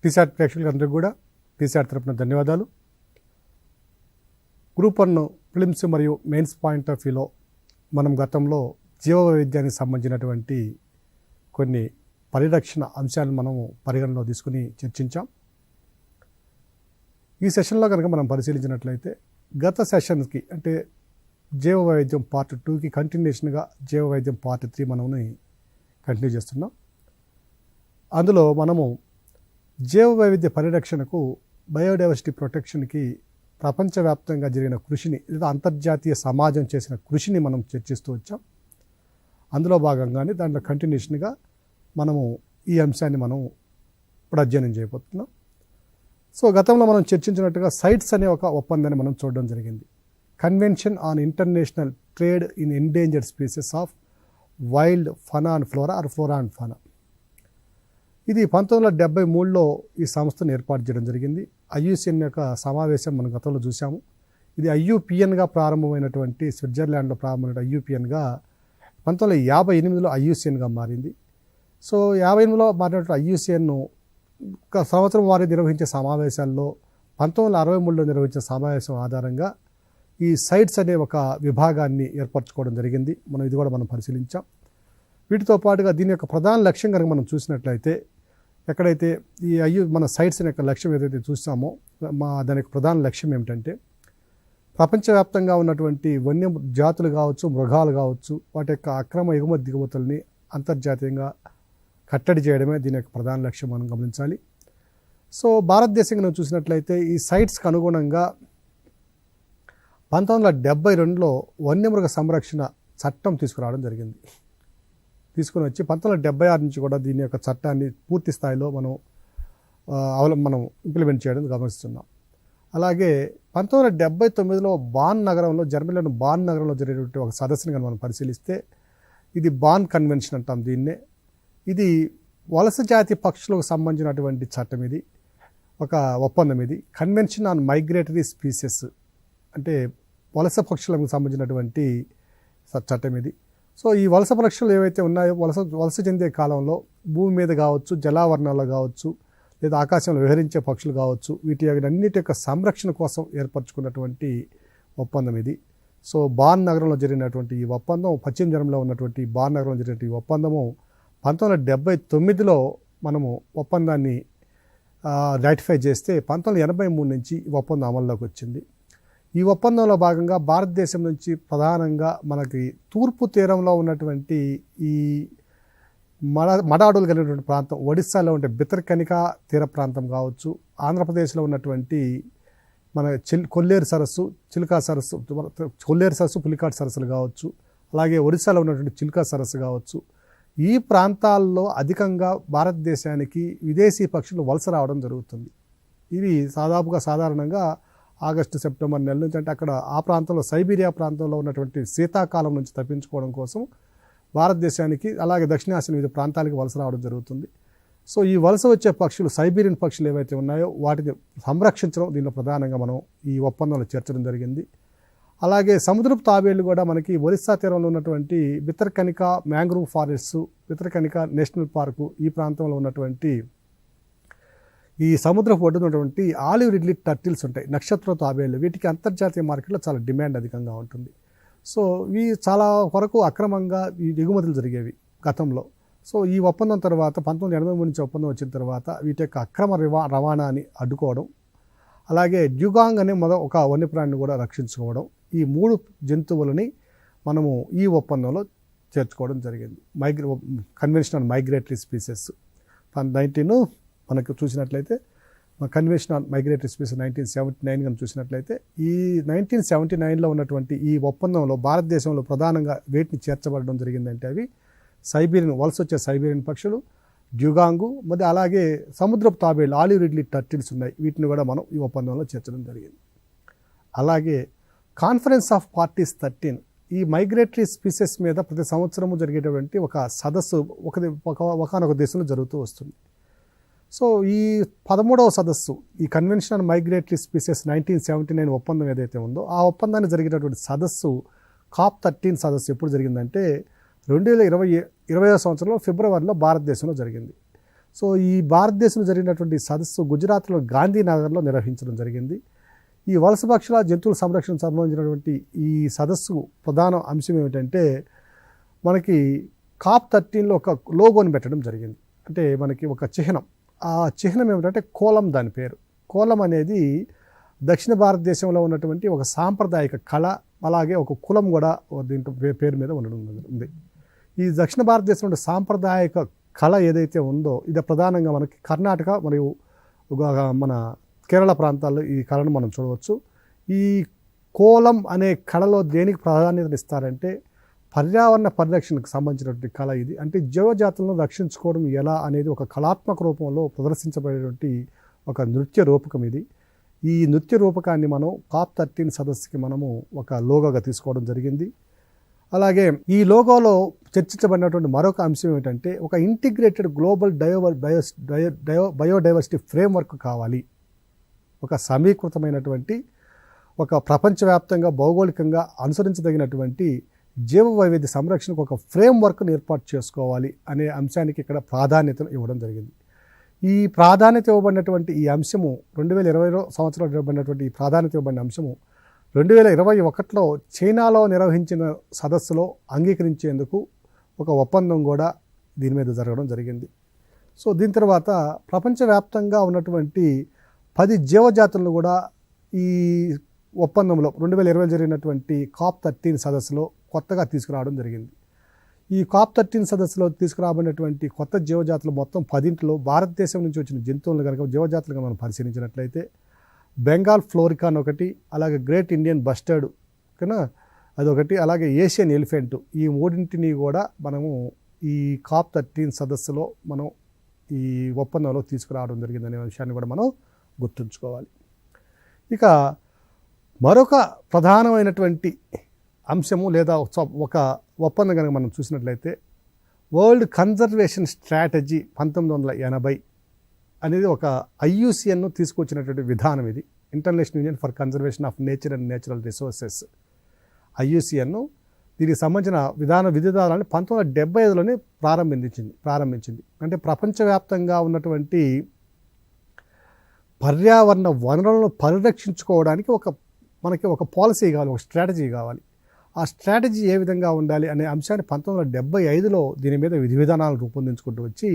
టీశాట్ ప్రేక్షకులందరికీ కూడా టీశాట్ తరపున ధన్యవాదాలు. గ్రూప్ 1 ప్రిలిమ్స్ మరియు మెయిన్స్ పాయింట్ ఆఫ్ వ్యూలో మనం గతంలో జీవ వైవిధ్యానికి సంబంధించినటువంటి కొన్ని పరిరక్షణ అంశాలను మనము పరిగణలో తీసుకుని చర్చించాం. ఈ సెషన్లో కనుక మనం పరిశీలించినట్లయితే గత సెషన్కి అంటే జీవ వైవిధ్యం పార్ట్ 2కి కంటిన్యూషన్గా జీవ వైవిధ్యం పార్ట్ 3 మనముని కంటిన్యూ చేస్తున్నాం. అందులో మనము జీవ వైవిధ్య పరిరక్షణకు బయోడైవర్సిటీ ప్రొటెక్షన్కి ప్రపంచవ్యాప్తంగా జరిగిన కృషిని లేదా అంతర్జాతీయ సమాజం చేసిన కృషిని మనం చర్చిస్తూ వచ్చాం. అందులో భాగంగానే దాంట్లో కంటిన్యూషన్గా మనము ఈ అంశాన్ని మనం ఇప్పుడు అధ్యయనం చేయబోతున్నాం. సో గతంలో మనం చర్చించినట్టుగా సైట్స్ అనే ఒక ఒప్పందాన్ని మనం చూడడం జరిగింది. Convention on international trade in endangered species of wild fauna and flora or flora and fauna. ఇది 1973లో ఈ సంస్థను ఏర్పాటు చేయడం జరిగింది. ఐయుసిఎన్ యొక్క సమావేశం మనం గతంలో చూసాము. ఇది ఐయుపిఎన్గా ప్రారంభమైనటువంటి స్విట్జర్లాండ్లో ప్రారంభమైన ఐయుపిఎన్గా 1958లో ఐయుసిఎన్గా మారింది. సో 58లో మారినటువంటి ఐయుసిఎన్ ఒక సంవత్సరం వారి నిర్వహించే సమావేశాల్లో 1963లో నిర్వహించిన సమావేశం ఆధారంగా ఈ సైట్స్ అనే ఒక విభాగాన్ని ఏర్పరచుకోవడం జరిగింది. ఇది కూడా మనం పరిశీలించాం. వీటితో పాటుగా దీని యొక్క ప్రధాన లక్ష్యం కనుక మనం చూసినట్లయితే ఎక్కడైతే ఈ మన సైట్స్ యొక్క లక్ష్యం ఏదైతే చూస్తామో దాని యొక్క ప్రధాన లక్ష్యం ఏమిటంటే ప్రపంచవ్యాప్తంగా ఉన్నటువంటి వన్య జాతులు కావచ్చు, మృగాలు కావచ్చు, వాటి యొక్క అక్రమ ఎగుమతి దిగుమతుల్ని అంతర్జాతీయంగా కట్టడి చేయడమే దీని యొక్క ప్రధాన లక్ష్యం మనం గమనించాలి. సో భారతదేశంగా మనం చూసినట్లయితే ఈ సైట్స్కి అనుగుణంగా 1972లో వన్యమృగ సంరక్షణ చట్టం తీసుకురావడం జరిగింది. తీసుకుని వచ్చి 1976 నుంచి కూడా దీని యొక్క చట్టాన్ని పూర్తి స్థాయిలో మనం ఇంప్లిమెంట్ చేయడం గమనిస్తున్నాం. అలాగే 1979లో బాన్ నగరంలో, జర్మనీలోని బాన్ నగరంలో జరిగేటువంటి ఒక సదస్సుని కనుక మనం పరిశీలిస్తే ఇది బాన్ కన్వెన్షన్ అంటాం దీన్నే. ఇది వలస జాతి పక్షులకు సంబంధించినటువంటి చట్టం. ఇది ఒక ఒప్పందం. ఇది కన్వెన్షన్ ఆన్ మైగ్రేటరీ స్పీసెస్ అంటే వలస పక్షులకు సంబంధించినటువంటి చట్టం ఇది. సో ఈ వలస పక్షులు ఏవైతే ఉన్నాయో వలస చెందే కాలంలో భూమి మీద కావచ్చు, జలావరణాల్లో కావచ్చు, లేదా ఆకాశంలో విహరించే పక్షులు కావచ్చు, వీటి అన్నిటి యొక్క సంరక్షణ కోసం ఏర్పరచుకున్నటువంటి ఒప్పందం ఇది. సో బాన్ నగరంలో జరిగినటువంటి ఈ ఒప్పందం, పశ్చిమ జర్మనీలో ఉన్నటువంటి బాన్ నగరంలో జరిగినటువంటి ఈ ఒప్పందము 1979లో మనము ఒప్పందాన్ని రాటిఫై చేస్తే 1983 నుంచి ఈ ఒప్పందం అమల్లోకి వచ్చింది. ఈ ఒప్పందంలో భాగంగా భారతదేశం నుంచి ప్రధానంగా మనకి తూర్పు తీరంలో ఉన్నటువంటి ఈ మడ అడవులు కలిగినటువంటి ప్రాంతం, ఒడిస్సాలో ఉండే బితర్కనికా తీర ప్రాంతం కావచ్చు, ఆంధ్రప్రదేశ్లో ఉన్నటువంటి మన కొల్లేరు సరస్సు, చిలుకా సరస్సు, కొల్లేరు సరస్సు, పులికాట్ సరస్సులు కావచ్చు, అలాగే ఒడిస్సాలో ఉన్నటువంటి చిలుకా సరస్సు కావచ్చు, ఈ ప్రాంతాల్లో అధికంగా భారతదేశానికి విదేశీ పక్షులు వలస రావడం జరుగుతుంది. ఇవి సాధారణంగా ఆగస్టు, సెప్టెంబర్ నెల నుంచి, అంటే అక్కడ ఆ ప్రాంతంలో సైబీరియా ప్రాంతంలో ఉన్నటువంటి శీతాకాలం నుంచి తప్పించుకోవడం కోసం భారతదేశానికి, అలాగే దక్షిణాసియా వివిధ ప్రాంతాలకు వలస రావడం జరుగుతుంది. సో ఈ వలస వచ్చే పక్షులు, సైబీరియన్ పక్షులు ఏవైతే ఉన్నాయో వాటిని సంరక్షించడం దీనిలో ప్రధానంగా మనం ఈ ఒప్పందంలో చేర్చడం జరిగింది. అలాగే సముద్రపు తాబేళ్లు కూడా మనకి ఒరిస్సా తీరంలో ఉన్నటువంటి Bhitarkanika mangrove forests, Bhitarkanika national park, ఈ ప్రాంతంలో ఉన్నటువంటి ఈ సముద్రపు ఒడ్డున ఉన్నటువంటి ఆలివ్ రిడ్లీ టర్టిల్స్ ఉంటాయి, నక్షత్ర తాబేళ్లు. వీటికి అంతర్జాతీయ మార్కెట్లో చాలా డిమాండ్ అధికంగా ఉంటుంది. సో ఇవి చాలా వరకు అక్రమంగా ఈ ఎగుమతులు జరిగేవి గతంలో. సో ఈ ఒప్పందం తర్వాత 1983 నుంచి ఒప్పందం వచ్చిన తర్వాత వీటి యొక్క అక్రమ రవాణాని అడ్డుకోవడం, అలాగే డ్యూగాంగ్ అనే ఒక వన్యప్రాణిని కూడా రక్షించుకోవడం, ఈ 3 జంతువులని మనము ఈ ఒప్పందంలో చేర్చుకోవడం జరిగింది. కన్వెన్షన్ ఆన్ మైగ్రేటరీ స్పీసెస్ 19 మనకు చూసినట్లయితే కన్వెన్షన్ ఆన్ మైగ్రేటరీ స్పీసెస్ 1979 కనుక చూసినట్లయితే ఈ 1979లో ఉన్నటువంటి ఈ ఒప్పందంలో భారతదేశంలో ప్రధానంగా వేటిని చేర్చబడడం జరిగిందంటే అవి వలస వచ్చే సైబీరియన్ పక్షులు, డ్యూగాంగు, మరి అలాగే సముద్రపు తాబేళ్లు, ఆలివ్ రిడ్లీ టర్టిల్స్ ఉన్నాయి. వీటిని కూడా మనం ఈ ఒప్పందంలో చేర్చడం జరిగింది. అలాగే కాన్ఫరెన్స్ ఆఫ్ పార్టీస్ 13 ఈ మైగ్రేటరీ స్పీసెస్ మీద ప్రతి సంవత్సరము జరిగేటువంటి ఒక సదస్సు ఒకనొక దేశంలో జరుగుతూ వస్తుంది. సో ఈ 13వ సదస్సు, ఈ కన్వెన్షన్ ఆన్ మైగ్రేటరీ స్పీసెస్ 1979 ఒప్పందం ఏదైతే ఉందో ఆ ఒప్పందాన్ని జరిగేటటువంటి సదస్సు COP13 సదస్సు ఎప్పుడు జరిగిందంటే 2020వ సంవత్సరంలో ఫిబ్రవరిలో భారతదేశంలో జరిగింది. సో ఈ భారతదేశంలో జరిగినటువంటి సదస్సు గుజరాత్లో గాంధీనగర్లో నిర్వహించడం జరిగింది. ఈ వలస పక్షుల జంతువుల సంరక్షణకు సంబంధించినటువంటి ఈ సదస్సు ప్రధాన అంశం ఏమిటంటే మనకి COP13లో ఒక లోగోని పెట్టడం జరిగింది. అంటే మనకి ఒక చిహ్నం, ఆ చిహ్నం ఏమిటంటే కోలం, దాని పేరు. కోలం అనేది దక్షిణ భారతదేశంలో ఉన్నటువంటి ఒక సాంప్రదాయక కళ, అలాగే ఒక కులం కూడా దీంట్లో పేరు మీద ఉండడం ఉంది. ఈ దక్షిణ భారతదేశంలో సాంప్రదాయక కళ ఏదైతే ఉందో ఇది ప్రధానంగా మనకి కర్ణాటక మరియు మన కేరళ ప్రాంతాల్లో ఈ కళను మనం చూడవచ్చు. ఈ కోలం అనే కళలో దేనికి ప్రాధాన్యత ఇస్తారంటే పర్యావరణ పరిరక్షణకు సంబంధించినటువంటి కళ ఇది. అంటే జీవజాతులను రక్షించుకోవడం ఎలా అనేది ఒక కళాత్మక రూపంలో ప్రదర్శించబడేటువంటి ఒక నృత్య రూపకం ఇది. ఈ నృత్య రూపకాన్ని మనం COP13 సదస్సుకి మనము ఒక లోగోగా తీసుకోవడం జరిగింది. అలాగే ఈ లోగోలో చర్చించబడినటువంటి మరొక అంశం ఏమిటంటే ఒక ఇంటిగ్రేటెడ్ గ్లోబల్ బయోడైవర్సిటీ ఫ్రేమ్వర్క్ కావాలి. ఒక సమీకృతమైనటువంటి, ఒక ప్రపంచవ్యాప్తంగా భౌగోళికంగా అనుసరించదగినటువంటి జీవ వైవిధ్య సంరక్షణకు ఒక ఫ్రేమ్వర్క్ను ఏర్పాటు చేసుకోవాలి అనే అంశానికి ఇక్కడ ప్రాధాన్యత ఇవ్వడం జరిగింది. ఈ ప్రాధాన్యత ఇవ్వబడినటువంటి ఈ అంశము 2020 సంవత్సరంలో ఇవ్వబడినటువంటి ఈ ప్రాధాన్యత ఇవ్వబడిన అంశము 2021లో చైనాలో నిర్వహించిన సదస్సులో అంగీకరించేందుకు ఒక ఒప్పందం కూడా దీని మీద జరగడం జరిగింది. సో దీని తర్వాత ప్రపంచవ్యాప్తంగా ఉన్నటువంటి 10 జీవజాతులను కూడా ఈ ఒప్పందంలో 2020 జరిగినటువంటి COP13 సదస్సులో కొత్తగా తీసుకురావడం జరిగింది. ఈ COP13 సదస్సులో తీసుకురాబడినటువంటి కొత్త జీవజాతులు మొత్తం 10లో భారతదేశం నుంచి వచ్చిన జంతువులను కనుక జీవజాతులుగా మనం పరిశీలించినట్లయితే బెంగాల్ ఫ్లోరికాన్ ఒకటి, అలాగే గ్రేట్ ఇండియన్ బస్టర్డ్ కన్నా అదొకటి, అలాగే ఏషియన్ ఎలిఫెంట్, ఈ మూడింటిని కూడా మనము ఈ COP13 సదస్సులో మనం ఈ ఒప్పందంలో తీసుకురావడం జరిగిందనే విషయాన్ని కూడా మనం గుర్తుంచుకోవాలి. ఇక మరొక ప్రధానమైనటువంటి అంశము లేదా ఒక ఒప్పందం కనుక మనం చూసినట్లయితే వరల్డ్ కన్జర్వేషన్ స్ట్రాటజీ 1980 అనేది ఒక IUCN తీసుకొచ్చినటువంటి విధానం. ఇది international union for conservation of nature and natural resources, IUCN దీనికి సంబంధించిన విధానాలను 1975లోనే ప్రారంభించింది. అంటే ప్రపంచవ్యాప్తంగా ఉన్నటువంటి పర్యావరణ వనరులను పరిరక్షించుకోవడానికి మనకి ఒక పాలసీ కావాలి, ఒక స్ట్రాటజీ కావాలి. ఆ స్ట్రాటజీ ఏ విధంగా ఉండాలి అనే అంశాన్ని 1975లో దీని మీద విధి విధానాలు రూపొందించుకుంటూ వచ్చి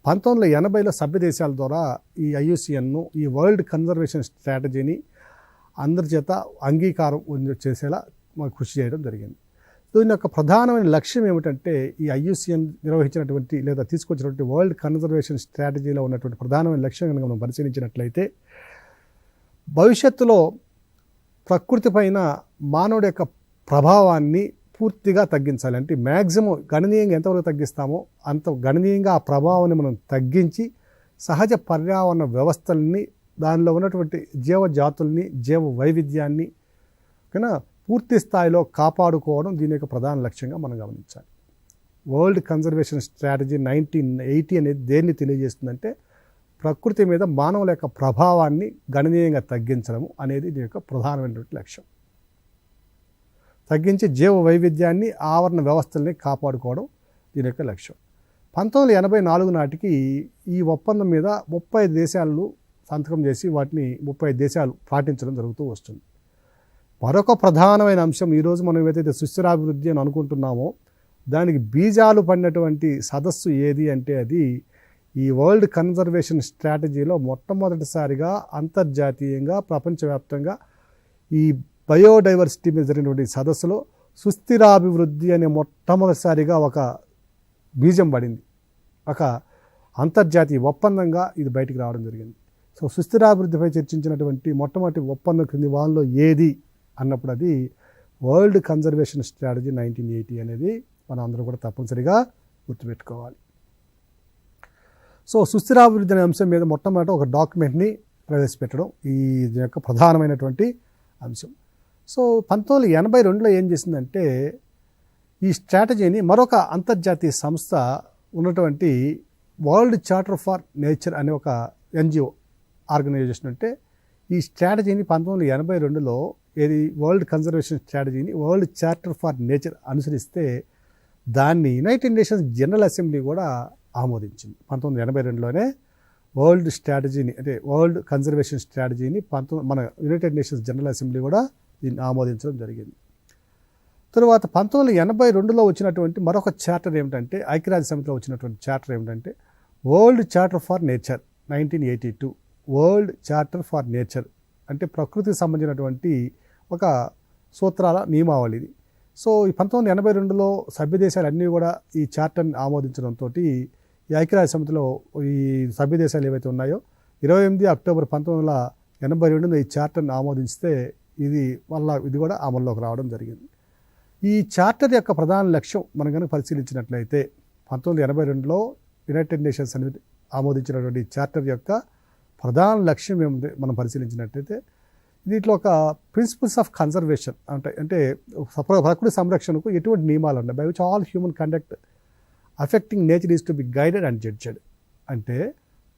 1980లో సభ్య దేశాల ద్వారా ఈ IUCNను, ఈ వరల్డ్ కన్జర్వేషన్ స్ట్రాటజీని అందరి చేత అంగీకారం చేసేలా కృషి చేయడం జరిగింది. దీని యొక్క ప్రధానమైన లక్ష్యం ఏమిటంటే ఈ IUCN నిర్వహించినటువంటి లేదా తీసుకొచ్చినటువంటి వరల్డ్ కన్జర్వేషన్ స్ట్రాటజీలో ఉన్నటువంటి ప్రధానమైన లక్ష్యం కనుక మనం పరిశీలించినట్లయితే భవిష్యత్తులో ప్రకృతి పైన మానవుడి యొక్క ప్రభావాన్ని పూర్తిగా తగ్గించాలి. అంటే మ్యాక్సిమం గణనీయంగా ఎంతవరకు తగ్గిస్తామో అంత గణనీయంగా ఆ ప్రభావాన్ని మనం తగ్గించి సహజ పర్యావరణ వ్యవస్థల్ని, దానిలో ఉన్నటువంటి జీవజాతుల్ని, జీవ వైవిధ్యాన్ని కన్నా పూర్తి స్థాయిలో కాపాడుకోవడం దీని యొక్క ప్రధాన లక్ష్యంగా మనం గమనించాలి. వరల్డ్ కన్జర్వేషన్ స్ట్రాటజీ 1980 అనేది దేన్ని తెలియజేస్తుందంటే ప్రకృతి మీద మానవుల యొక్క ప్రభావాన్ని గణనీయంగా తగ్గించడం అనేది దీని యొక్క ప్రధానమైనటువంటి లక్ష్యం. తగ్గించి జీవ వైవిధ్యాన్ని, ఆవరణ వ్యవస్థల్ని కాపాడుకోవడం దీని యొక్క లక్ష్యం. 1984 నాటికి ఈ ఒప్పందం మీద 35 దేశాలు సంతకం చేసి వాటిని 35 దేశాలు పాటించడం జరుగుతూ వస్తుంది. మరొక ప్రధానమైన అంశం ఈరోజు మనం ఏదైతే సుస్థిరాభివృద్ధి అని అనుకుంటున్నామో దానికి బీజాలు పడినటువంటి సదస్సు ఏది అంటే అది ఈ వరల్డ్ కన్జర్వేషన్ స్ట్రాటజీలో మొట్టమొదటిసారిగా అంతర్జాతీయంగా ప్రపంచవ్యాప్తంగా ఈ బయోడైవర్సిటీ మీద జరిగినటువంటి సదస్సులో సుస్థిరాభివృద్ధి అనే మొట్టమొదటిసారిగా ఒక బీజం పడింది. ఒక అంతర్జాతీయ ఒప్పందంగా ఇది బయటికి రావడం జరిగింది. సో సుస్థిరాభివృద్ధిపై చర్చించినటువంటి మొట్టమొదటి ఒప్పందం క్రింది వాళ్ళలో ఏది అన్నప్పుడు అది వరల్డ్ కన్జర్వేషన్ స్ట్రాటజీ 1980 అనేది మనం అందరూ కూడా తప్పనిసరిగా గుర్తుపెట్టుకోవాలి. సో సుస్థిరాభివృద్ధి అనే అంశం మీద మొట్టమొదటి ఒక డాక్యుమెంట్ని ప్రవేశపెట్టడం ఈ యొక్క ప్రధానమైనటువంటి అంశం. సో 1982లో ఏం చేసిందంటే ఈ స్ట్రాటజీని మరొక అంతర్జాతీయ సంస్థ ఉన్నటువంటి వరల్డ్ చార్టర్ ఫర్ నేచర్ అనే ఒక NGO ఆర్గనైజేషన్ అంటే ఈ స్ట్రాటజీని 1982లో ఏది వరల్డ్ కన్జర్వేషన్ స్ట్రాటజీని వరల్డ్ చార్టర్ ఫర్ నేచర్ అనుసరిస్తే దాన్ని యునైటెడ్ నేషన్స్ జనరల్ అసెంబ్లీ కూడా ఆమోదించింది. 1982లోనే వరల్డ్ స్ట్రాటజీని, అంటే వరల్డ్ కన్జర్వేషన్ స్ట్రాటజీని మన యునైటెడ్ నేషన్స్ జనరల్ అసెంబ్లీ కూడా దీన్ని ఆమోదించడం జరిగింది. తరువాత 1982లో వచ్చినటువంటి మరొక చార్టర్ ఏమిటంటే, ఐక్యరాజ్య సమితిలో వచ్చినటువంటి చార్టర్ ఏమిటంటే world charter for nature 1982. World charter for nature అంటే ప్రకృతికి సంబంధించినటువంటి ఒక సూత్రాల నియమావళి ఇది. సో ఈ 1982లో సభ్య దేశాలన్నీ కూడా ఈ చార్టర్ని ఆమోదించడంతో ఈ ఐక్యరాజ్య సమితిలో ఈ సభ్య దేశాలు ఏవైతే ఉన్నాయో 28 అక్టోబర్ 1982 ఈ చార్టర్ని ఆమోదిస్తే ఇది కూడా అమల్లోకి రావడం జరిగింది. ఈ చార్టర్ యొక్క ప్రధాన లక్ష్యం మనం కనుక పరిశీలించినట్లయితే 1982లో యునైటెడ్ నేషన్స్ అనేది ఆమోదించినటువంటి చార్టర్ యొక్క ప్రధాన లక్ష్యం ఏముంది మనం పరిశీలించినట్లయితే, దీంట్లో ఒక ప్రిన్సిపల్స్ ఆఫ్ కన్జర్వేషన్ అంటే ప్రకృతి సంరక్షణకు ఎటువంటి నియమాలు ఉన్నాయి, by which all human conduct affecting nature is to be guided and judged. అంటే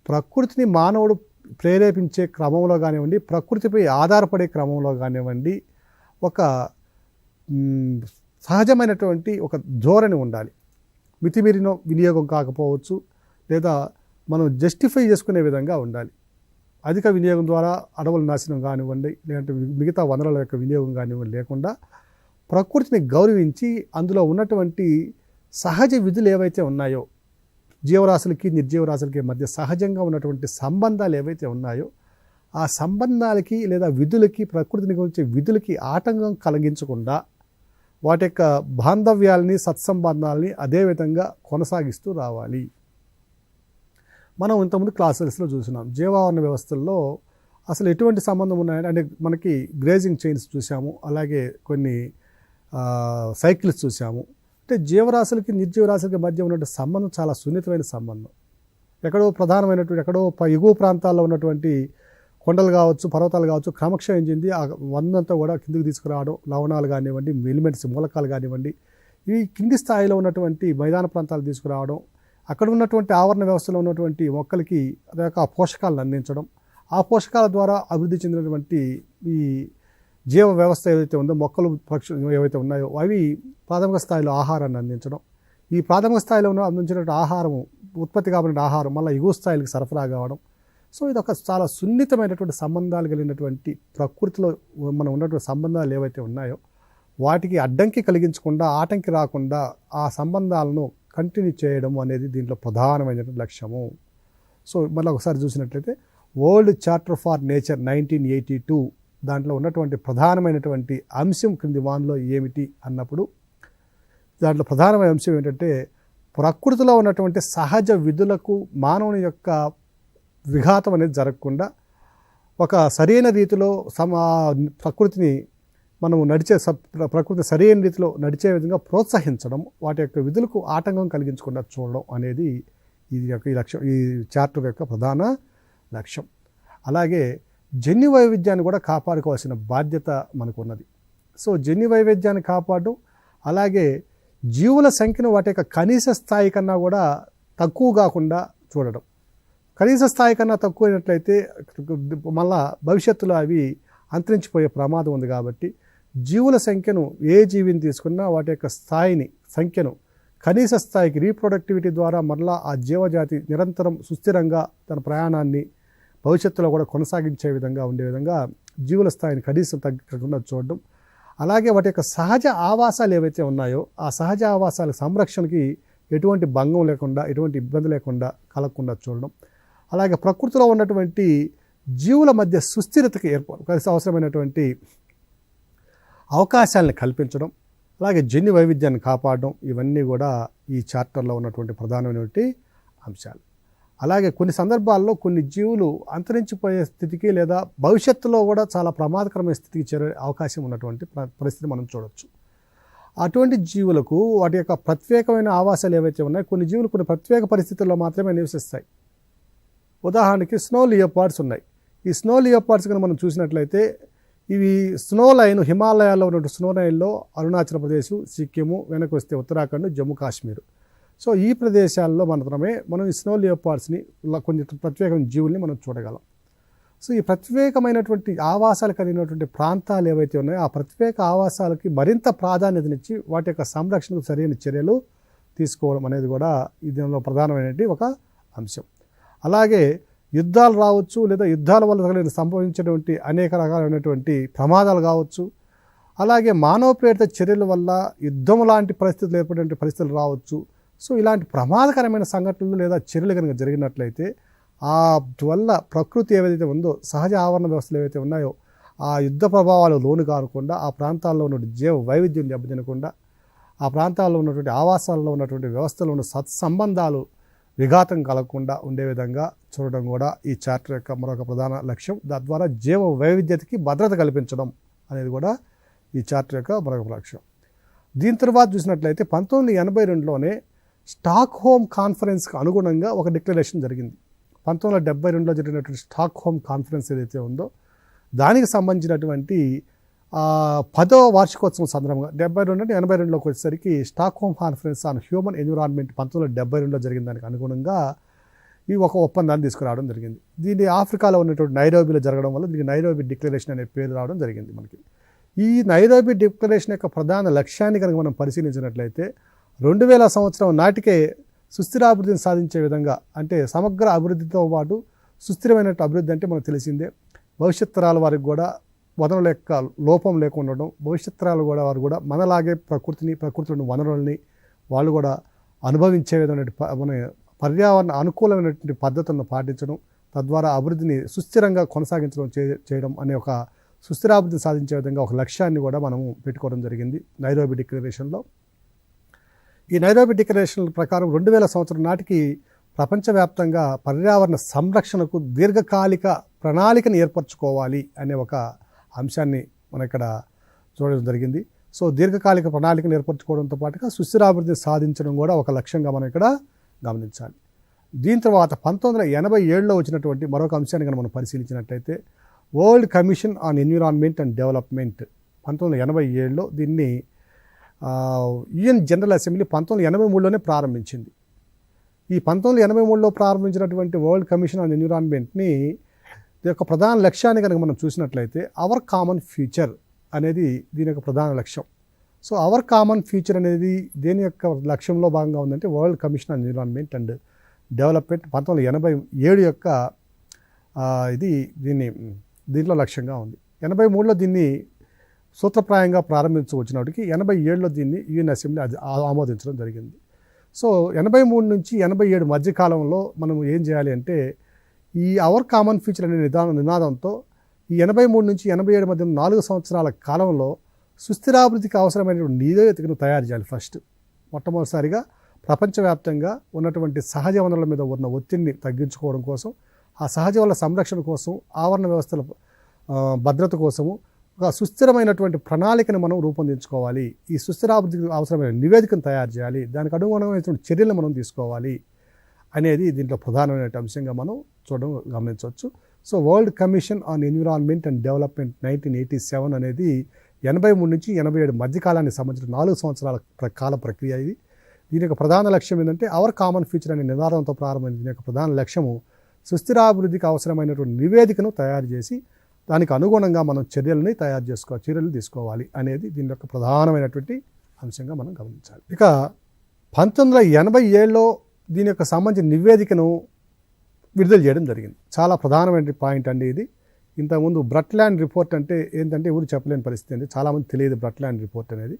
ప్రకృతిని మానవుడు ప్రేరేపించే క్రమంలో కానివ్వండి, ప్రకృతిపై ఆధారపడే క్రమంలో కానివ్వండి, ఒక సహజమైనటువంటి ఒక ధోరణి ఉండాలి. మితిమీరిన వినియోగం కాకపోవచ్చు, లేదా మనం జస్టిఫై చేసుకునే విధంగా ఉండాలి. అధిక వినియోగం ద్వారా అడవుల నాశనం కానివ్వండి, లేదంటే మిగతా వనరుల యొక్క వినియోగం కానివ్వండి లేకుండా ప్రకృతిని గౌరవించి అందులో ఉన్నటువంటి సహజ విధులు ఏవైతే ఉన్నాయో, జీవరాశులకి నిర్జీవరాశులకి మధ్య సహజంగా ఉన్నటువంటి సంబంధాలు ఏవైతే ఉన్నాయో ఆ సంబంధాలకి లేదా విధులకి, ప్రకృతిని గురించి విధులకి ఆటంకం కలిగించకుండా వాటి యొక్క బాంధవ్యాలని, సత్సంబంధాలని అదేవిధంగా కొనసాగిస్తూ రావాలి. మనం ఇంతకుముందు క్లాసెస్లో చూసినాం జీవావరణ వ్యవస్థల్లో అసలు ఎటువంటి సంబంధం ఉన్నాయని, అంటే మనకి గ్రేజింగ్ చైన్స్ చూసాము, అలాగే కొన్ని సైకిల్స్ చూసాము. అంటే జీవరాశులకి నిర్జీవరాశులకి మధ్య ఉన్నటువంటి సంబంధం చాలా సున్నితమైన సంబంధం. ఎక్కడో ఎగువ ప్రాంతాల్లో ఉన్నటువంటి కొండలు కావచ్చు, పర్వతాలు కావచ్చు, క్రమక్షయం చెంది ఆ వందంతా కూడా కిందికి తీసుకురావడం, లవణాలు కానివ్వండి, ఎలిమెంట్స్ మూలకాలు కానివ్వండి, ఇవి కింది స్థాయిలో ఉన్నటువంటి మైదాన ప్రాంతాలు తీసుకురావడం, అక్కడ ఉన్నటువంటి ఆవరణ వ్యవస్థలో ఉన్నటువంటి మొక్కలకి ఆ పోషకాలను అందించడం, ఆ పోషకాల ద్వారా అభివృద్ధి చెందినటువంటి ఈ జీవ వ్యవస్థ ఏదైతే ఉందో, మొక్కలు పక్షులు ఏవైతే ఉన్నాయో అవి ప్రాథమిక స్థాయిలో ఆహారాన్ని అందించడం, ఈ ప్రాథమిక స్థాయిలో అందించినటువంటి ఆహారము, ఉత్పత్తి కాబడిన ఆహారం మళ్ళీ ఎగువ స్థాయికి సరఫరా కావడం. సో ఇది ఒక చాలా సున్నితమైనటువంటి సంబంధాలు కలిగినటువంటి ప్రకృతిలో మనం ఉన్నటువంటి సంబంధాలు ఏవైతే ఉన్నాయో వాటికి అడ్డంకి కలిగించకుండా, ఆటంకి రాకుండా ఆ సంబంధాలను కంటిన్యూ చేయడం అనేది దీంట్లో ప్రధానమైనటువంటి లక్ష్యము. సో మళ్ళీ ఒకసారి చూసినట్లయితే వరల్డ్ చార్టర్ ఫర్ నేచర్ 1982 దాంట్లో ఉన్నటువంటి ప్రధానమైనటువంటి అంశం క్రింది వాన్లో ఏమిటి అన్నప్పుడు, దాంట్లో ప్రధానమైన అంశం ఏంటంటే ప్రకృతిలో ఉన్నటువంటి సహజ విధులకు మానవుని యొక్క విఘాతం అనేది జరగకుండా ఒక సరైన రీతిలో ప్రకృతిని మనము ప్రకృతి సరైన రీతిలో నడిచే విధంగా ప్రోత్సహించడం, వాటి యొక్క విధులకు ఆటంకం కలిగించకుండా చూడడం అనేది ఈ చార్టర్ యొక్క ప్రధాన లక్ష్యం. అలాగే జన్యు వైవిధ్యాన్ని కూడా కాపాడుకోవాల్సిన బాధ్యత మనకు ఉన్నది. సో జన్యు వైవిధ్యాన్ని కాపాడడం, అలాగే జీవుల సంఖ్యను వాటి యొక్క కనీస స్థాయి కన్నా కూడా తక్కువ కాకుండా చూడడం. కనీస స్థాయి కన్నా తక్కువ అయినట్లయితే మళ్ళా భవిష్యత్తులో అవి అంతరించిపోయే ప్రమాదం ఉంది. కాబట్టి జీవుల సంఖ్యను, ఏ జీవిని తీసుకున్నా వాటి యొక్క సంఖ్యను కనీస స్థాయికి, రీప్రొడక్టివిటీ ద్వారా మరలా ఆ జీవజాతి నిరంతరం సుస్థిరంగా తన ప్రయాణాన్ని భవిష్యత్తులో కూడా కొనసాగించే విధంగా ఉండే విధంగా జీవుల స్థాయిని కనీసం తగ్గకుండా చూడడం. అలాగే వాటి యొక్క సహజ ఆవాసాలు ఏవైతే ఉన్నాయో ఆ సహజ ఆవాసాల సంరక్షణకి ఎటువంటి భంగం లేకుండా, ఎటువంటి ఇబ్బంది లేకుండా కలగకుండా చూడడం. అలాగే ప్రకృతిలో ఉన్నటువంటి జీవుల మధ్య సుస్థిరతకి అవసరమైనటువంటి అవకాశాలను కల్పించడం, అలాగే జన్యు వైవిధ్యాన్ని కాపాడడం, ఇవన్నీ కూడా ఈ చార్టర్లో ఉన్నటువంటి ప్రధానమైనటువంటి అంశాలు. అలాగే కొన్ని సందర్భాల్లో కొన్ని జీవులు అంతరించిపోయే స్థితికి లేదా భవిష్యత్తులో కూడా చాలా ప్రమాదకరమైన స్థితికి చేరే అవకాశం ఉన్నటువంటి పరిస్థితి మనం చూడవచ్చు. అటువంటి జీవులకు వాటి యొక్క ప్రత్యేకమైన ఆవాసాలు ఏవైతే ఉన్నాయో, కొన్ని జీవులు కొన్ని ప్రత్యేక పరిస్థితుల్లో మాత్రమే నివసిస్తాయి. ఉదాహరణకి స్నో లియోపార్డ్స్ ఉన్నాయి. ఈ స్నో లియోపార్డ్స్ కనుక మనం చూసినట్లయితే ఇవి స్నో లైన్, హిమాలయాల్లో ఉన్న స్నో లైన్లో అరుణాచల్ ప్రదేశ్, సిక్కిము, వెనక్కి వస్తే ఉత్తరాఖండ్, జమ్మూ కాశ్మీర్. సో ఈ ప్రదేశాల్లో మాత్రమే మనం ఈ స్నో లియోపార్డ్స్ని, కొన్ని ప్రత్యేకమైన జీవుల్ని మనం చూడగలం. సో ఈ ప్రత్యేకమైనటువంటి ఆవాసాలు కలిగినటువంటి ప్రాంతాలు ఏవైతే ఉన్నాయో ఆ ప్రత్యేక ఆవాసాలకి మరింత ప్రాధాన్యతనిచ్చి వాటి యొక్క సంరక్షణకు సరైన చర్యలు తీసుకోవడం అనేది కూడా దీనిలో ప్రధానమైనటువంటి ఒక అంశం. అలాగే యుద్ధాలు రావచ్చు, లేదా యుద్ధాల వల్ల సంభవించేటువంటి అనేక రకాలైనటువంటి ప్రమాదాలు కావచ్చు, అలాగే మానవ ప్రేరిత చర్యల వల్ల యుద్ధం లాంటి పరిస్థితులు ఏర్పడే పరిస్థితులు రావచ్చు. సో ఇలాంటి ప్రమాదకరమైన సంఘటనలు లేదా చర్యలు కనుక జరిగినట్లయితే ఆ వల్ల ప్రకృతి ఏదైతే ఉందో, సహజ ఆవరణ వ్యవస్థలు ఏవైతే ఉన్నాయో ఆ యుద్ధ ప్రభావాలు లోను కాకుండా, ఆ ప్రాంతాల్లో ఉన్నటువంటి జీవ వైవిధ్యం దెబ్బతినకుండా, ఆ ప్రాంతాల్లో ఉన్నటువంటి ఆవాసాల్లో ఉన్నటువంటి వ్యవస్థలో ఉన్న సత్సంబంధాలు విఘాతం కలగకుండా ఉండే విధంగా చూడడం కూడా ఈ చార్టర్ యొక్క మరొక ప్రధాన లక్ష్యం. తద్వారా జీవ వైవిధ్యతకి భద్రత కల్పించడం అనేది కూడా ఈ చార్టర్ యొక్క మరొక లక్ష్యం. దీని తర్వాత చూసినట్లయితే 1982లోనే స్టాక్ హోమ్ కాన్ఫరెన్స్కి అనుగుణంగా ఒక డిక్లరేషన్ జరిగింది. 1972లో జరిగినటువంటి స్టాక్ హోమ్ కాన్ఫరెన్స్ ఏదైతే ఉందో దానికి సంబంధించినటువంటి 10వ వార్షికోత్సవం సందర్భంగా 72 అంటే 82లోకి వచ్చేసరికి Stockholm conference on human environment 1972లో జరిగిన దానికి అనుగుణంగా ఈ ఒక ఒప్పందాన్ని తీసుకురావడం జరిగింది. దీన్ని ఆఫ్రికాలో ఉన్నటువంటి నైరోబీలో జరగడం వల్ల దీనికి నైరోబీ డిక్లరేషన్ అనే పేరు రావడం జరిగింది. మనకి ఈ నైరోబీ డిక్లరేషన్ యొక్క ప్రధాన లక్ష్యాన్ని కనుక మనం పరిశీలించినట్లయితే 2000 సంవత్సరం నాటికే సుస్థిరాభివృద్ధిని సాధించే విధంగా, అంటే సమగ్ర అభివృద్ధితో పాటు సుస్థిరమైన అభివృద్ధి అంటే మనకు తెలిసిందే, భవిష్యత్ తరాల వారికి కూడా వనరుల యొక్క లోపం లేకుండా ఉండడం, భవిష్యత్ తరాలు కూడా వారు కూడా మనలాగే ప్రకృతిలోని వనరుల్ని వాళ్ళు కూడా అనుభవించే విధమైన మన పర్యావరణ అనుకూలమైనటువంటి పద్ధతులను పాటించడం, తద్వారా అభివృద్ధిని సుస్థిరంగా కొనసాగించడం చేయడం అనే ఒక సుస్థిరాభివృద్ధిని సాధించే విధంగా ఒక లక్ష్యాన్ని కూడా మనము పెట్టుకోవడం జరిగింది నైరోబీ డిక్లరేషన్లో. ఈ నైరోబీ డిక్లరేషన్ ప్రకారం 2000 సంవత్సరం నాటికి ప్రపంచవ్యాప్తంగా పర్యావరణ సంరక్షణకు దీర్ఘకాలిక ప్రణాళికను ఏర్పరచుకోవాలి అనే ఒక అంశాన్ని మనం ఇక్కడ చూడడం జరిగింది. సో దీర్ఘకాలిక ప్రణాళికను ఏర్పరచుకోవడంతో పాటుగా సుస్థిరాభివృద్ధిని సాధించడం కూడా ఒక లక్ష్యంగా మనం ఇక్కడ గమనించాలి. దీని తర్వాత 1987లో వచ్చినటువంటి మరొక అంశాన్ని కనుక మనం పరిశీలించినట్లయితే world commission on environment and development 1987లో దీన్ని యుఎన్ జనరల్ అసెంబ్లీ 1983లోనే ప్రారంభించింది. ఈ 1983లో ప్రారంభించినటువంటి వరల్డ్ కమిషన్ ఆన్ ఎన్విరాన్మెంట్ని యొక్క ప్రధాన లక్ష్యాన్ని కనుక మనం చూసినట్లయితే అవర్ కామన్ ఫ్యూచర్ అనేది దీని యొక్క ప్రధాన లక్ష్యం. సో అవర్ కామన్ ఫ్యూచర్ అనేది దేని యొక్క లక్ష్యంలో భాగంగా ఉందంటే world commission on environment and development 1987 యొక్క దీంట్లో లక్ష్యంగా ఉంది. 83లో దీన్ని సూత్రప్రాయంగా ప్రారంభించవచ్చినప్పటికీ 87లో దీన్ని యుఎన్ అసెంబ్లీ ఆమోదించడం జరిగింది. సో 83 నుంచి 87 మధ్యకాలంలో మనం ఏం చేయాలి అంటే ఈ అవర్ కామన్ ఫ్యూచర్ అనే నినాదంతో ఈ 83 నుంచి 87 మధ్య 4 సంవత్సరాల కాలంలో సుస్థిరాభివృద్ధికి అవసరమైనటువంటి నివేదికను తయారు చేయాలి. మొట్టమొదటిసారిగా ప్రపంచవ్యాప్తంగా ఉన్నటువంటి సహజ వనరుల మీద ఉన్న ఒత్తిడిని తగ్గించుకోవడం కోసం, ఆ సహజ వనరుల సంరక్షణ కోసం, ఆవరణ వ్యవస్థల భద్రత కోసము ఒక సుస్థిరమైనటువంటి ప్రణాళికను మనం రూపొందించుకోవాలి. ఈ సుస్థిరాభివృద్ధికి అవసరమైన నివేదికను తయారు చేయాలి, దానికి అనుగుణమైనటువంటి చర్యలు మనం తీసుకోవాలి అనేది దీంట్లో ప్రధానమైన అంశంగా మనం గమనించవచ్చు. So world commission on environment and development 1987 అనేది 83 నుంచి 87 మధ్యకాలానికి సంబంధించిన 4 సంవత్సరాల కాల ప్రక్రియ ఇది. దీని యొక్క ప్రధాన లక్ష్యం ఏంటంటే అవర్ కామన్ ఫ్యూచర్ అనే నినాదంతో ప్రారంభమైన దీని యొక్క ప్రధాన లక్ష్యము సుస్థిరాభివృద్ధికి అవసరమైనటువంటి నివేదికను తయారు చేసి దానికి అనుగుణంగా మనం చర్యలు తీసుకోవాలి అనేది దీని యొక్క ప్రధానమైనటువంటి అంశంగా మనం గమనించాలి. ఇక 1987లో దీని యొక్క సంబంధించిన నివేదికను విడుదల చేయడం జరిగింది. చాలా ప్రధానమైన పాయింట్ అండి ఇది. ఇంతకుముందు బ్రట్లాండ్ రిపోర్ట్ అంటే ఏంటంటే ఎవరు చెప్పలేని పరిస్థితి అండి, చాలామంది తెలియదు బ్రట్లాండ్ రిపోర్ట్ అనేది.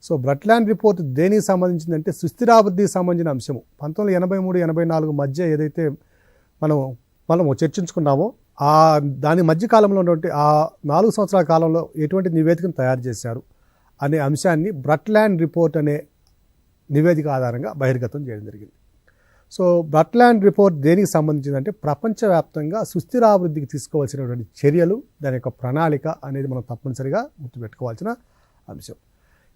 సో బ్రట్లాండ్ రిపోర్ట్ దేనికి సంబంధించిందంటే సుస్థిరాభివృద్ధికి సంబంధించిన అంశము. 1983-84 మధ్య ఏదైతే మనం చర్చించుకున్నామో దాని మధ్యకాలంలో ఉన్నటువంటి ఆ 4 సంవత్సరాల కాలంలో ఎటువంటి నివేదికను తయారు చేశారు అనే అంశాన్ని బ్రట్లాండ్ రిపోర్ట్ అనే నివేదిక ఆధారంగా బహిర్గతం చేయడం జరిగింది. సో బ్రట్లాండ్ రిపోర్ట్ దేనికి సంబంధించిందంటే ప్రపంచవ్యాప్తంగా సుస్థిరాభివృద్ధికి తీసుకోవాల్సినటువంటి చర్యలు, దాని యొక్క ప్రణాళిక అనేది మనం తప్పనిసరిగా గుర్తుపెట్టుకోవాల్సిన అంశం.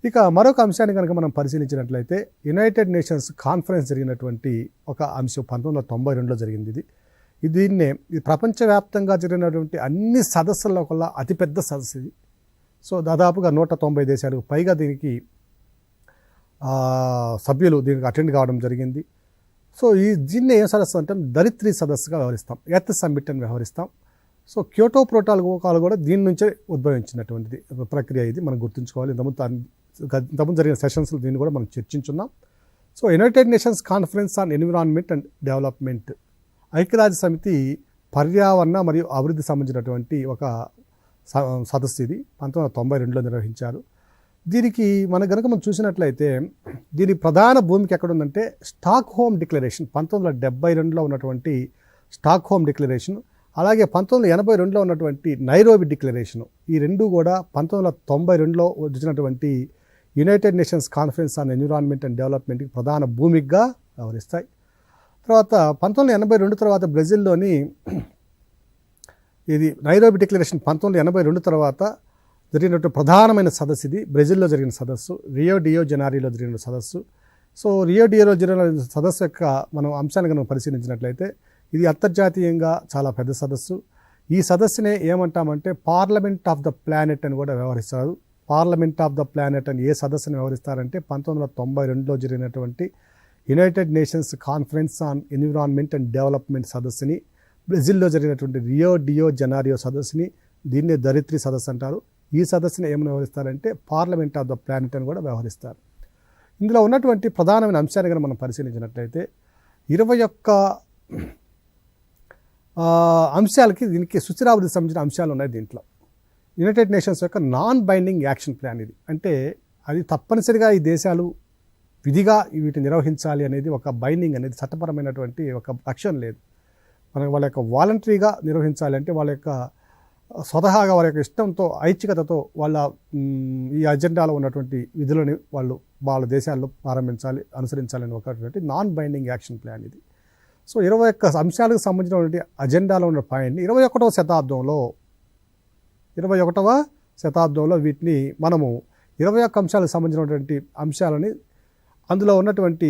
ఇక మరొక అంశాన్ని కనుక మనం పరిశీలించినట్లయితే యునైటెడ్ నేషన్స్ కాన్ఫరెన్స్ జరిగినటువంటి ఒక అంశం 1992లో జరిగింది. దీన్నే ప్రపంచవ్యాప్తంగా జరిగినటువంటి అన్ని సదస్సుల్లో కల్లా అతిపెద్ద సదస్సు ఇది. సో దాదాపుగా 190 దేశాలకు పైగా దీనికి సభ్యులు దీనికి అటెండ్ కావడం జరిగింది. సో దీన్ని ఏం సదస్సు అంటే ధరిత్రి సదస్సుగా వ్యవహరిస్తాం, ఎర్త్ సమ్మిట్ అని వ్యవహరిస్తాం. సో క్యోటో ప్రోటోకాల్ కూడా దీని నుంచే ఉద్భవించినటువంటిది ప్రక్రియ. ఇది మనం గుర్తుంచుకోవాలి. ఇంతకుముందు జరిగిన సెషన్స్లో దీన్ని కూడా మనం చర్చించున్నాం. So United Nations conference on environment and development, ఐక్యరాజ్య సమితి పర్యావరణ మరియు అభివృద్ధి సంబంధించినటువంటి ఒక సదస్సు ఇది 1992లో నిర్వహించారు. దీనికి మనం చూసినట్లయితే దీని ప్రధాన భూమికి ఎక్కడుందంటే స్టాక్ హోమ్ డిక్లరేషన్, 1972లో ఉన్నటువంటి స్టాక్ హోమ్ డిక్లరేషన్, అలాగే 1982లో ఉన్నటువంటి నైరోబి డిక్లరేషను, ఈ రెండు కూడా 1992లో వచ్చినటువంటి United Nations conference on environment and డెవలప్మెంట్కి ప్రధాన భూమికగా వ్యవహరిస్తాయి. తర్వాత 1982 తర్వాత బ్రెజిల్లోని ఇది నైరోబి డిక్లరేషన్ 1982 తర్వాత జరిగినటువంటి ప్రధానమైన సదస్సు ఇది. బ్రెజిల్లో జరిగిన సదస్సు, రియో డియో జనారీలో జరిగిన సదస్సు. సో రియో డియోలో జరిగిన సదస్సు యొక్క మనం అంశాన్ని మనం పరిశీలించినట్లయితే ఇది అంతర్జాతీయంగా చాలా పెద్ద సదస్సు. ఈ సదస్సునే ఏమంటామంటే పార్లమెంట్ ఆఫ్ ద ప్లానెట్ అని కూడా వ్యవహరిస్తారు. పార్లమెంట్ ఆఫ్ ద ప్లానెట్ అని ఏ సదస్సుని వ్యవహరిస్తారంటే 1992లో జరిగినటువంటి United Nations conference on environment and development సదస్సుని, బ్రెజిల్లో జరిగినటువంటి రియో డియో జనారియో సదస్సుని, దీన్నే ధరిత్రి సదస్సు అంటారు. ఈ సదస్సుని ఏమని వ్యవహరిస్తారంటే పార్లమెంట్ ఆఫ్ ద ప్లానెట్ అని కూడా వ్యవహరిస్తారు. ఇందులో ఉన్నటువంటి ప్రధానమైన అంశాన్ని కనుక మనం పరిశీలించినట్లయితే 21 అంశాలకి దీనికి సుస్థిరాభివృద్ధికి సంబంధించిన అంశాలు ఉన్నాయి. దీంట్లో యునైటెడ్ నేషన్స్ యొక్క నాన్ బైండింగ్ యాక్షన్ ప్లాన్ ఇది. అంటే అది తప్పనిసరిగా ఈ దేశాలు విధిగా వీటిని నిర్వహించాలి అనేది ఒక బైండింగ్ అనేది చట్టపరమైనటువంటి ఒక రక్షణ లేదు. మనకి వాళ్ళ యొక్క వాలంటరీగా నిర్వహించాలి అంటే వాళ్ళ యొక్క స్వతహాగా వాళ్ళ యొక్క ఇష్టంతో ఐచ్ఛికతతో వాళ్ళ ఈ అజెండాలో ఉన్నటువంటి విధులని వాళ్ళ దేశాల్లో ప్రారంభించాలి, అనుసరించాలని ఒకటి నాన్ బైండింగ్ యాక్షన్ ప్లాన్ ఇది. సో 21 అంశాలకు సంబంధించినటువంటి అజెండాలో ఉన్న పాయింట్ని 21వ శతాబ్దంలో వీటిని మనము 21 అంశాలకు సంబంధించినటువంటి అంశాలని అందులో ఉన్నటువంటి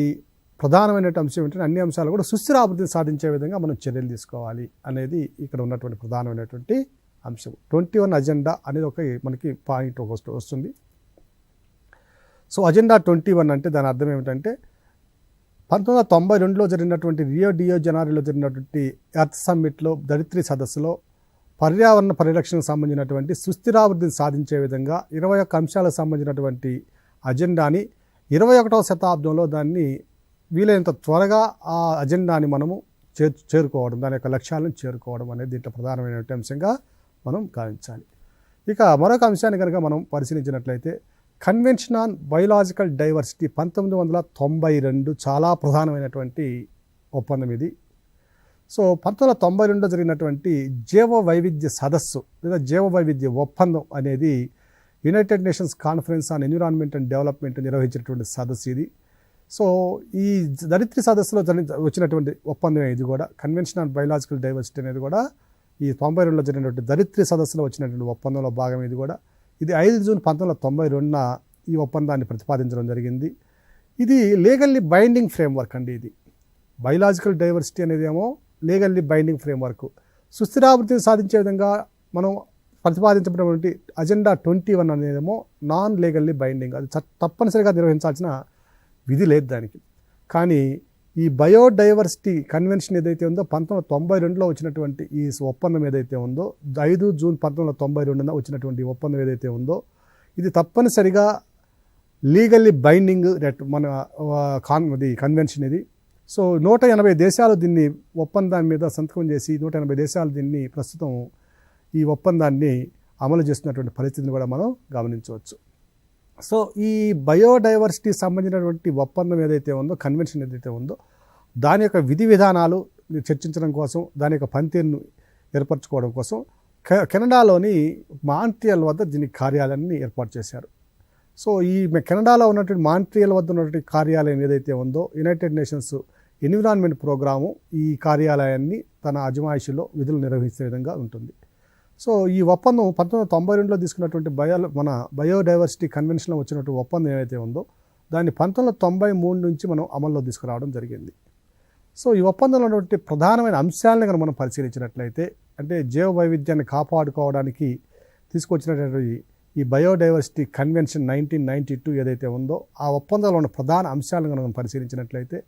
ప్రధానమైన అంశం ఏంటంటే అన్ని అంశాలు కూడా సుస్థిర అభివృద్ధిని సాధించే విధంగా మనం చర్యలు తీసుకోవాలి అనేది ఇక్కడ ఉన్నటువంటి ప్రధానమైనటువంటి అంశం. 21 అజెండా అనేది మనకి పాయింట్ వస్తుంది. సో అజెండా 21 అంటే దాని అర్థం ఏమిటంటే 1992లో జరిగినటువంటి రియో డియో జనారీలో జరిగినటువంటి ఎర్త్ సమ్మిట్లో ధరిత్రి సదస్సులో పర్యావరణ పరిరక్షణకు సంబంధించినటువంటి సుస్థిరాభివృద్ధిని సాధించే విధంగా 21 అంశాలకు సంబంధించినటువంటి అజెండాని 21వ శతాబ్దంలో దాన్ని వీలైనంత త్వరగా ఆ అజెండాని మనము చేరుకోవడం, దాని యొక్క లక్ష్యాలను చేరుకోవడం అనేది దీంట్లో ప్రధానమైన అంశంగా మనం గమనించాలి. ఇక మరొక అంశాన్ని కనుక మనం పరిశీలించినట్లయితే కన్వెన్షన్ ఆన్ బయోలాజికల్ డైవర్సిటీ 1992 చాలా ప్రధానమైనటువంటి ఒప్పందం ఇది. సో 1992లో జరిగినటువంటి జీవ వైవిధ్య సదస్సు లేదా జీవ వైవిధ్య ఒప్పందం అనేది United Nations conference on environment and development నిర్వహించినటువంటి సదస్సు ఇది. సో ఈ ధరిత్రి సదస్సులో వచ్చినటువంటి ఒప్పందం ఇది కూడా. కన్వెన్షన్ ఆన్ బయోలాజికల్ డైవర్సిటీ అనేది కూడా ఈ 92లో జరిగినటువంటి ధరిత్రి సదస్సులో వచ్చినటువంటి ఒప్పందంలో భాగం ఇది కూడా. ఇది 5 జూన్ 1992న ఈ ఒప్పందాన్ని ప్రతిపాదించడం జరిగింది. ఇది లీగల్లీ బైండింగ్ ఫ్రేమ్వర్క్ అండి. ఇది బయోలాజికల్ డైవర్సిటీ అనేది ఏమో లీగల్లీ బైండింగ్ ఫ్రేమ్వర్క్. సుస్థిరాభివృద్ధిని సాధించే విధంగా మనం ప్రతిపాదించబడినటువంటి అజెండా 21 అనేదేమో నాన్ లీగల్లీ బైండింగ్, అది తప్పనిసరిగా నిర్వహించాల్సిన విధి లేదు దానికి. కానీ ఈ బయోడైవర్సిటీ కన్వెన్షన్ ఏదైతే ఉందో 1992లో వచ్చినటువంటి ఈ ఒప్పందం ఏదైతే ఉందో 5 జూన్ 1992న వచ్చినటువంటి ఒప్పందం ఏదైతే ఉందో ఇది తప్పనిసరిగా లీగల్లీ బైండింగ్ మన కన్వెన్షన్ ఇది. సో 180 దేశాలు దీన్ని ఒప్పందాన్ని మీద సంతకం చేసి 180 దేశాలు దీన్ని ప్రస్తుతం ఈ ఒప్పందాన్ని అమలు చేస్తున్నటువంటి పరిస్థితిని కూడా మనం గమనించవచ్చు. సో ఈ బయోడైవర్సిటీ సంబంధించినటువంటి ఒప్పందం ఏదైతే ఉందో, కన్వెన్షన్ ఏదైతే ఉందో దాని యొక్క విధి విధానాలు చర్చించడం కోసం, దాని యొక్క పనితీరును ఏర్పరచుకోవడం కోసం కెనడాలోని మాంట్రియల్ వద్ద దీని కార్యాలయాన్ని ఏర్పాటు చేశారు. సో ఈ కెనడాలో ఉన్నటువంటి మాంట్రియల్ వద్ద ఉన్నటువంటి కార్యాలయం ఏదైతే ఉందో యునైటెడ్ నేషన్స్ ఎన్విరాన్మెంట్ ప్రోగ్రాము ఈ కార్యాలయాన్ని తన అజమాయిషిలో విధులు నిర్వహించే విధంగా ఉంటుంది. సో ఈ ఒప్పందం 1992లో తీసుకున్నటువంటి బయోడైవర్సిటీ కన్వెన్షన్లో వచ్చినటువంటి ఒప్పందం ఏదైతే ఉందో దాన్ని 1993 నుంచి మనం అమల్లో తీసుకురావడం జరిగింది. సో ఈ ఒప్పందంలో ఉన్నటువంటి ప్రధానమైన అంశాలను కనుక మనం పరిశీలించినట్లయితే అంటే జీవ వైవిధ్యాన్ని కాపాడుకోవడానికి తీసుకొచ్చినటువంటి ఈ బయోడైవర్సిటీ కన్వెన్షన్ 1992 ఏదైతే ఉందో ఆ ఒప్పందంలో ఉన్న ప్రధాన అంశాలను కనుక మనం పరిశీలించినట్లయితే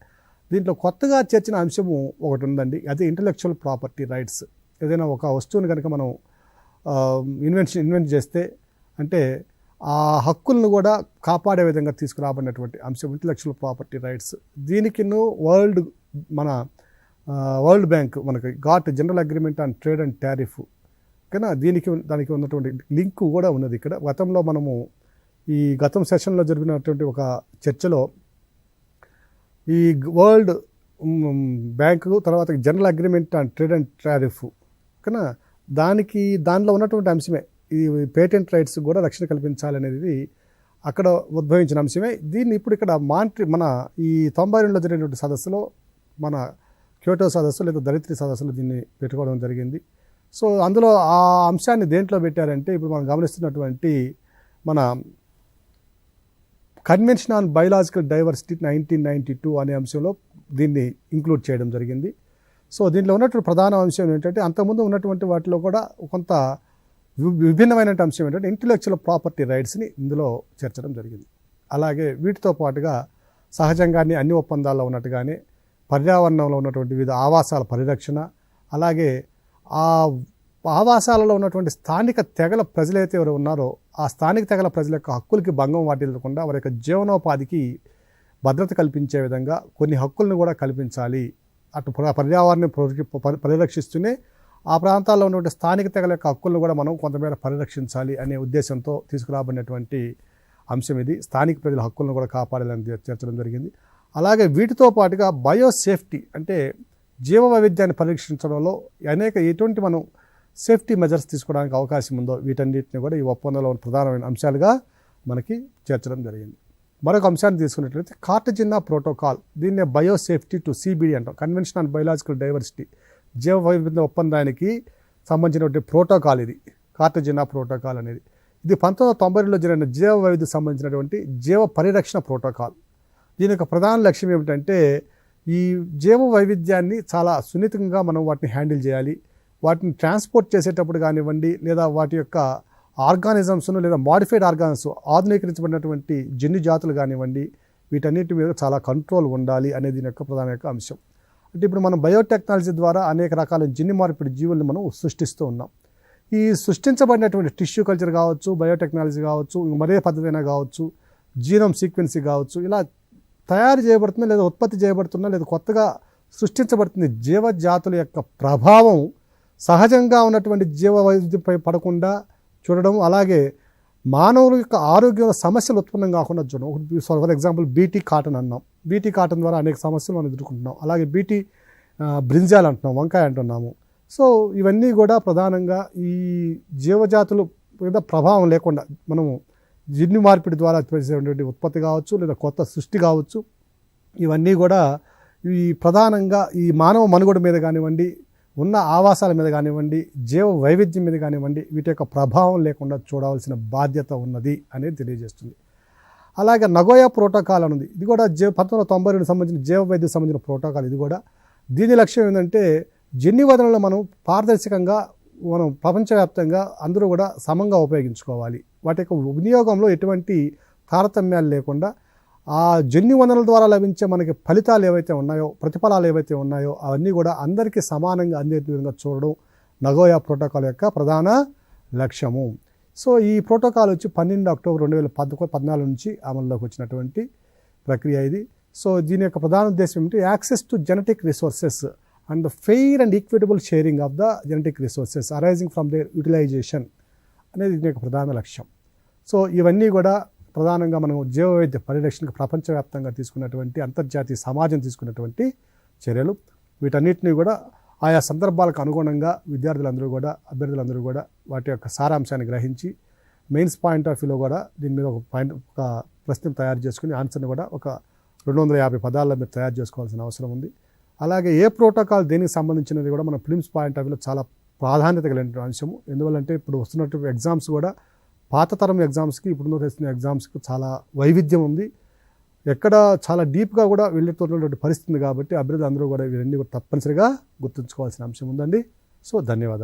దీంట్లో కొత్తగా చేర్చిన అంశము ఒకటి ఉందండి. అది ఇంటలెక్చువల్ ప్రాపర్టీ రైట్స్. ఏదైనా ఒక వస్తువుని కనుక మనం ఇన్వెంట్ చేస్తే అంటే ఆ హక్కులను కూడా కాపాడే విధంగా తీసుకురాబడినటువంటి అంశం ఇంటలెక్చువల్ ప్రాపర్టీ రైట్స్. దీనికి మన వరల్డ్ బ్యాంక్ మనకి general agreement on trade and tariff కానీ దానికి ఉన్నటువంటి లింక్ కూడా ఉన్నది. ఇక్కడ గతంలో మనము ఈ సెషన్లో జరిగినటువంటి ఒక చర్చలో ఈ వరల్డ్ బ్యాంకు తర్వాత general agreement on trade and tariff కానీ దానిలో ఉన్నటువంటి అంశమే ఈ పేటెంట్ రైట్స్ కూడా రక్షణ కల్పించాలనేది అక్కడ ఉద్భవించిన అంశమే. దీన్ని ఇప్పుడు ఇక్కడ మన ఈ 92లో జరిగినటువంటి సదస్సులో మన క్యోటో సదస్సు లేదా ధరిత్రి సదస్సులో దీన్ని పెట్టుకోవడం జరిగింది. సో అందులో ఆ అంశాన్ని దేంట్లో పెట్టారంటే ఇప్పుడు మనం గమనిస్తున్నటువంటి మన కన్వెన్షన్ ఆన్ బయోలాజికల్ డైవర్సిటీ 1992 అనే అంశంలో దీన్ని ఇంక్లూడ్ చేయడం జరిగింది. సో దీంట్లో ఉన్నటువంటి ప్రధాన అంశం ఏంటంటే అంతకుముందు ఉన్నటువంటి వాటిలో కూడా కొంత విభిన్నమైన అంశం ఏంటంటే ఇంటలెక్చువల్ ప్రాపర్టీ రైట్స్ని ఇందులో చేర్చడం జరిగింది. అలాగే వీటితో పాటుగా సహజంగానే అన్ని ఒప్పందాల్లో ఉన్నట్టుగానే పర్యావరణంలో ఉన్నటువంటి వివిధ ఆవాసాల పరిరక్షణ, అలాగే ఆ ఆవాసాలలో ఉన్నటువంటి స్థానిక తెగల ప్రజలైతే ఎవరు ఉన్నారో ఆ స్థానిక తెగల ప్రజల యొక్క హక్కులకి భంగం వాటిల్లకుండా వారి యొక్క జీవనోపాధికి భద్రత కల్పించే విధంగా కొన్ని హక్కులను కూడా కల్పించాలి. అటు పర్యావరణం పరిరక్షిస్తూనే ఆ ప్రాంతాల్లో ఉన్నటువంటి స్థానిక తెగల యొక్క హక్కులను కూడా మనం కొంతమేర పరిరక్షించాలి అనే ఉద్దేశంతో తీసుకురాబడినటువంటి అంశం ఇది. స్థానిక ప్రజల హక్కులను కూడా కాపాడాలని చేర్చడం జరిగింది. అలాగే వీటితో పాటుగా బయోసేఫ్టీ అంటే జీవ వైవిధ్యాన్ని పరీక్షించడంలో ఎటువంటి మనం సేఫ్టీ మెజర్స్ తీసుకోవడానికి అవకాశం ఉందో వీటన్నిటిని కూడా ఈ ఒప్పందంలో ప్రధానమైన అంశాలుగా మనకి చేర్చడం జరిగింది. మరొక అంశాన్ని తీసుకున్నట్లయితే కార్టజిన్నా ప్రోటోకాల్, దీన్నే బయోసేఫ్టీ టు సిబిడి అంటాం. కన్వెన్షన్ ఆన్ బయోలాజికల్ డైవర్సిటీ జీవ వైవిధ్య ఒప్పందానికి సంబంధించినటువంటి ప్రోటోకాల్ ఇది కార్టజిన్నా ప్రోటోకాల్ అనేది. ఇది 1992లో జరిగిన జీవ వైవిధ్యం సంబంధించినటువంటి జీవ పరిరక్షణ ప్రోటోకాల్. దీని యొక్క ప్రధాన లక్ష్యం ఏమిటంటే ఈ జీవ వైవిధ్యాన్ని చాలా సున్నితంగా మనం వాటిని హ్యాండిల్ చేయాలి. వాటిని ట్రాన్స్పోర్ట్ చేసేటప్పుడు కానివ్వండి, లేదా వాటి యొక్క ఆర్గానిజమ్స్ను లేదా మాడిఫైడ్ ఆర్గానిజమ్స్ ఆధునీకరించబడినటువంటి జన్యు జాతులు కానివ్వండి, వీటన్నిటి మీద చాలా కంట్రోల్ ఉండాలి అనేది దీని యొక్క ప్రధాన యొక్క అంశం. అంటే ఇప్పుడు మనం బయోటెక్నాలజీ ద్వారా అనేక రకాల జన్యు మార్పిడి జీవుల్ని మనం సృష్టిస్తూ ఉన్నాం. ఈ సృష్టించబడినటువంటి టిష్యూ కల్చర్ కావచ్చు, బయోటెక్నాలజీ కావచ్చు, మరే పద్ధతి అయినా కావచ్చు, జీనోమ్ సీక్వెన్సీ కావచ్చు, ఇలా తయారు చేయబడుతున్న లేదా ఉత్పత్తి చేయబడుతున్న లేదా కొత్తగా సృష్టించబడుతున్న జీవజాతుల యొక్క ప్రభావం సహజంగా ఉన్నటువంటి జీవ వైవిధ్యంపై పడకుండా చూడడం, అలాగే మానవుల యొక్క ఆరోగ్యంలో సమస్యలు ఉత్పన్నం కాకుండా చూడడం. ఫర్ ఎగ్జాంపుల్ బీటీ కాటన్ అన్నాం. బీటీ కాటన్ ద్వారా అనేక సమస్యలు మనం ఎదుర్కొంటున్నాం. అలాగే బీటీ బ్రింజాల్ అంటున్నాం, వంకాయ అంటున్నాము. సో ఇవన్నీ కూడా ప్రధానంగా ఈ జీవజాతులు మీద ప్రభావం లేకుండా మనము జన్యు మార్పిడి ద్వారా చేసేటువంటి ఉత్పత్తి కావచ్చు లేదా కొత్త సృష్టి కావచ్చు, ఇవన్నీ కూడా ఈ ప్రధానంగా ఈ మానవ మనుగడ మీద కానివ్వండి, ఉన్న ఆవాసాల మీద కానివ్వండి, జీవ వైవిధ్యం మీద కానివ్వండి, వీటి యొక్క ప్రభావం లేకుండా చూడవలసిన బాధ్యత ఉన్నది అనేది తెలియజేస్తుంది. అలాగే నగోయా ప్రోటోకాల్ అనేది ఇది కూడా 1992 సంబంధించిన జీవ వైద్యం సంబంధించిన ప్రోటోకాల్. ఇది కూడా దీని లక్ష్యం ఏంటంటే జన్యు వనరులను మనం పారదర్శకంగా మనం ప్రపంచవ్యాప్తంగా అందరూ కూడా సమంగా ఉపయోగించుకోవాలి. వాటి యొక్క వినియోగంలో ఎటువంటి తారతమ్యాలు లేకుండా ఆ జన్యు వనరుల ద్వారా లభించే మనకి ఫలితాలు ఏవైతే ఉన్నాయో, ప్రతిఫలాలు ఏవైతే ఉన్నాయో అవన్నీ కూడా అందరికీ సమానంగా అందే విధంగా చూడడం నగోయా ప్రోటోకాల్ యొక్క ప్రధాన లక్ష్యము. సో ఈ ప్రోటోకాల్ వచ్చి 12 అక్టోబర్ 2014 నుంచి అమల్లోకి వచ్చినటువంటి ప్రక్రియ ఇది. సో దీని యొక్క ప్రధాన ఉద్దేశం ఏమిటి? Access to genetic resources and fair and equitable sharing of the genetic resources arising from their utilisation అనేది దీని యొక్క ప్రధాన లక్ష్యం. సో ఇవన్నీ కూడా ప్రధానంగా మనం జీవ వైవిధ్య పరిరక్షణకు ప్రపంచవ్యాప్తంగా తీసుకున్నటువంటి అంతర్జాతీయ సమాజం తీసుకున్నటువంటి చర్యలు. వీటన్నిటిని కూడా ఆయా సందర్భాలకు అనుగుణంగా విద్యార్థులందరూ కూడా, అభ్యర్థులందరూ కూడా వాటి యొక్క సారాంశాన్ని గ్రహించి మెయిన్స్ పాయింట్ ఆఫ్ వ్యూలో కూడా దీని మీద ఒక ప్రశ్న తయారు చేసుకుని ఆన్సర్ని కూడా ఒక 250 పదాల్లో మీరు తయారు చేసుకోవాల్సిన అవసరం ఉంది. అలాగే ఏ ప్రోటోకాల్ దేనికి సంబంధించినది కూడా మన ఫిలిమ్స్ పాయింట్ ఆఫ్ వ్యూలో చాలా ప్రాధాన్యత కలిగిన అంశము. ఎందువల్లంటే ఇప్పుడు వస్తున్నటువంటి ఎగ్జామ్స్ కూడా పాత తరం ఎగ్జామ్స్కి ఇప్పుడు వస్తున్న ఎగ్జామ్స్కి చాలా వైవిధ్యం ఉంది. ఎక్కడ చాలా డీప్గా కూడా వెళ్ళేటటువంటి పరిస్థితి ఉంది. కాబట్టి అభ్యర్థులు అందరూ కూడా ఇవన్నీ కూడా తప్పనిసరిగా గుర్తుంచుకోవాల్సిన అంశం ఉందండి. సో ధన్యవాదాలు.